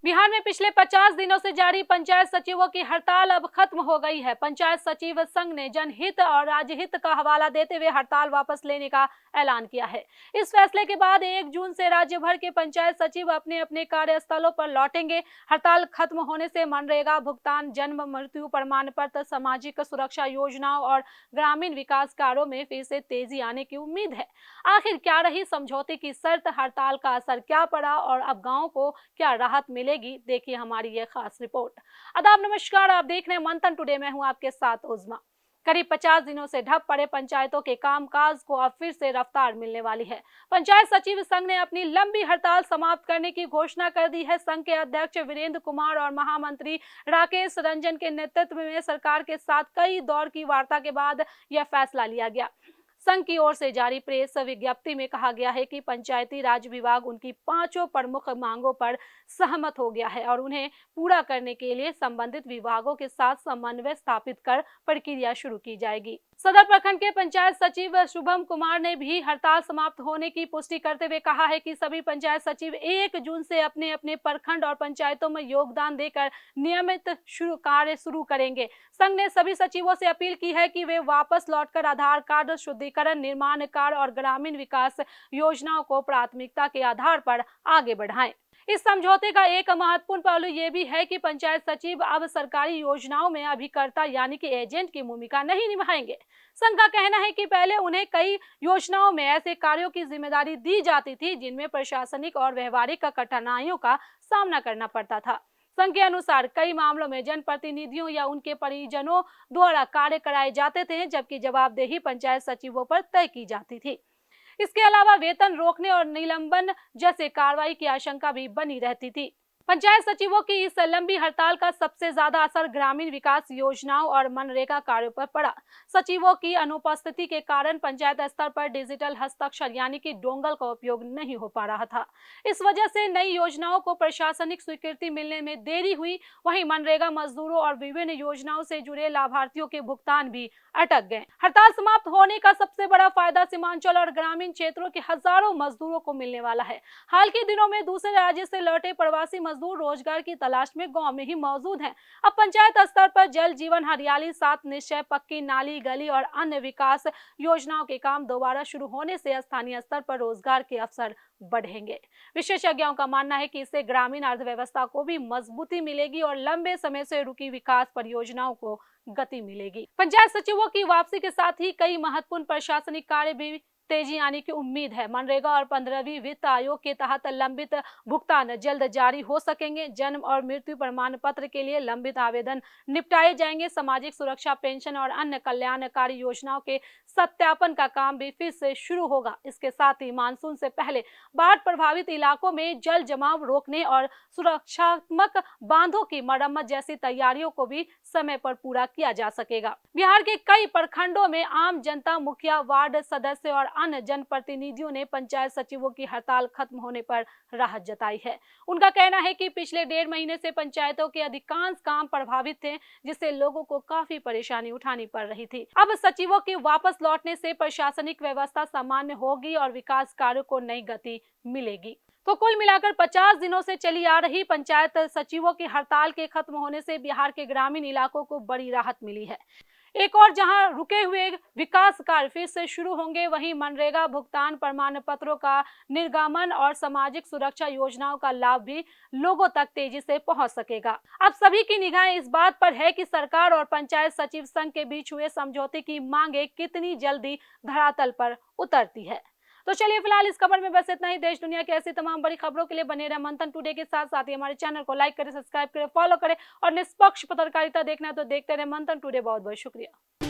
बिहार में पिछले 50 दिनों से जारी पंचायत सचिवों की हड़ताल अब खत्म हो गई है। पंचायत सचिव संघ ने जनहित और राज्यहित का हवाला देते हुए हड़ताल वापस लेने का ऐलान किया है। इस फैसले के बाद 1 जून से राज्य भर के पंचायत सचिव अपने अपने कार्यस्थलों पर लौटेंगे। हड़ताल खत्म होने से मनरेगा भुगतान, जन्म मृत्यु प्रमाण पत्र, सामाजिक सुरक्षा योजनाओं और ग्रामीण विकास कार्यों में फिर से तेजी आने की उम्मीद है। आखिर क्या रही समझौते की शर्त, हड़ताल का असर क्या पड़ा और अब गाँव को क्या राहत मिलेगी, देखिए हमारी ये खास रिपोर्ट। आदाब, नमस्कार, आप देख रहे हैं मंथन टुडे। मैं हूं आपके साथ उज़मा। करीब 50 दिनों से ठप पड़े पंचायतों के कामकाज को अब फिर से रफ्तार मिलने वाली है। पंचायत सचिव संघ ने अपनी लंबी हड़ताल समाप्त करने की घोषणा कर दी है। संघ के अध्यक्ष वीरेंद्र कुमार और महामंत्री राकेश रंजन के नेतृत्व में सरकार के साथ कई दौर की वार्ता के बाद यह फैसला लिया गया। संघ की ओर से जारी प्रेस विज्ञप्ति में कहा गया है कि पंचायती राज विभाग उनकी 5 प्रमुख मांगों पर सहमत हो गया है और उन्हें पूरा करने के लिए संबंधित विभागों के साथ समन्वय स्थापित कर प्रक्रिया शुरू की जाएगी। सदर प्रखंड के पंचायत सचिव शुभम कुमार ने भी हड़ताल समाप्त होने की पुष्टि करते हुए कहा है कि सभी पंचायत सचिव 1 जून से अपने अपने प्रखंड और पंचायतों में योगदान देकर नियमित कार्य शुरू करेंगे। संघ ने सभी सचिवों से अपील की है कि वे वापस लौटकर आधार कार्ड शुद्धिकरण, निर्माण कार्य और ग्रामीण विकास योजनाओं को प्राथमिकता के आधार पर आगे बढ़ाएं। इस समझौते का एक महत्वपूर्ण पहलू ये भी है कि पंचायत सचिव अब सरकारी योजनाओं में अभिकर्ता यानी कि एजेंट की भूमिका नहीं निभाएंगे। संघ का कहना है कि पहले उन्हें कई योजनाओं में ऐसे कार्यों की जिम्मेदारी दी जाती थी जिनमें प्रशासनिक और व्यवहारिक कठिनाइयों का सामना करना पड़ता था। संघ के अनुसार कई मामलों में जनप्रतिनिधियों या उनके परिजनों द्वारा कार्य कराए जाते थे, जबकि जवाबदेही पंचायत सचिवों पर तय की जाती थी। इसके अलावा वेतन रोकने और निलंबन जैसे कार्रवाई की आशंका भी बनी रहती थी। पंचायत सचिवों की इस लंबी हड़ताल का सबसे ज्यादा असर ग्रामीण विकास योजनाओं और मनरेगा कार्यों पर पड़ा। सचिवों की अनुपस्थिति के कारण पंचायत स्तर पर डिजिटल हस्ताक्षर यानी कि डोंगल का उपयोग नहीं हो पा रहा था। इस वजह से नई योजनाओं को प्रशासनिक स्वीकृति मिलने में देरी हुई। वहीं मनरेगा मजदूरों और विभिन्न योजनाओं से जुड़े लाभार्थियों के भुगतान भी अटक गए। हड़ताल समाप्त होने का सबसे बड़ा फायदा सीमांचल और ग्रामीण क्षेत्रों के हजारों मजदूरों को मिलने वाला है। हाल के दिनों में दूसरे राज्य से लौटे प्रवासी मजदूर रोजगार की तलाश में गांव में ही मौजूद हैं। अब पंचायत स्तर पर जल जीवन, हरियाली, 7 निश्चय, पक्की नाली, गली और अन्य विकास योजनाओं के काम दोबारा शुरू होने से स्थानीय स्तर पर रोजगार के अवसर बढ़ेंगे। विशेषज्ञों का मानना है कि इससे ग्रामीण अर्थव्यवस्था को भी मजबूती मिलेगी और लंबे समय से रुकी विकास परियोजनाओं को गति मिलेगी। पंचायत सचिवों की वापसी के साथ ही कई महत्वपूर्ण प्रशासनिक कार्य भी तेजी आने की उम्मीद है। मनरेगा और 15वीं वित्त आयोग के तहत लंबित भुगतान जल्द जारी हो सकेंगे। जन्म और मृत्यु प्रमाण पत्र के लिए लंबित आवेदन निपटाए जाएंगे। सामाजिक सुरक्षा, पेंशन और अन्य कल्याणकारी योजनाओं के सत्यापन का काम भी फिर से शुरू होगा। इसके साथ ही मानसून से पहले बाढ़ प्रभावित इलाकों में जल जमाव रोकने और सुरक्षात्मक बांधों की मरम्मत जैसी तैयारियों को भी समय पर पूरा किया जा सकेगा। बिहार के कई प्रखंडों में आम जनता, मुखिया, वार्ड सदस्य और अन्य जनप्रतिनिधियों ने पंचायत सचिवों की हड़ताल खत्म होने पर राहत जताई है। उनका कहना है कि पिछले 1.5 महीने से पंचायतों के अधिकांश काम प्रभावित थे, जिससे लोगों को काफी परेशानी उठानी पड़ रही थी। अब सचिवों के वापस लौटने से प्रशासनिक व्यवस्था सामान्य होगी और विकास कार्यों को नई गति मिलेगी। तो कुल मिलाकर 50 दिनों से चली आ रही पंचायत सचिवों की हड़ताल के खत्म होने से बिहार के ग्रामीण इलाकों को बड़ी राहत मिली है। एक और जहां रुके हुए विकास कार्य फिर से शुरू होंगे, वहीं मनरेगा भुगतान, प्रमाण पत्रों का निर्गमन और सामाजिक सुरक्षा योजनाओं का लाभ भी लोगों तक तेजी से पहुंच सकेगा। अब सभी की निगाहें इस बात पर है कि सरकार और पंचायत सचिव संघ के बीच हुए समझौते की मांगे कितनी जल्दी धरातल पर उतरती है। तो चलिए फिलहाल इस खबर में बस इतना ही। देश दुनिया की ऐसी तमाम बड़ी खबरों के लिए बने रहे मंथन टुडे के साथ साथ ही हमारे चैनल को लाइक करें, सब्सक्राइब करें, फॉलो करें और निष्पक्ष पत्रकारिता देखना है तो देखते रहे मंथन टुडे। बहुत बहुत शुक्रिया।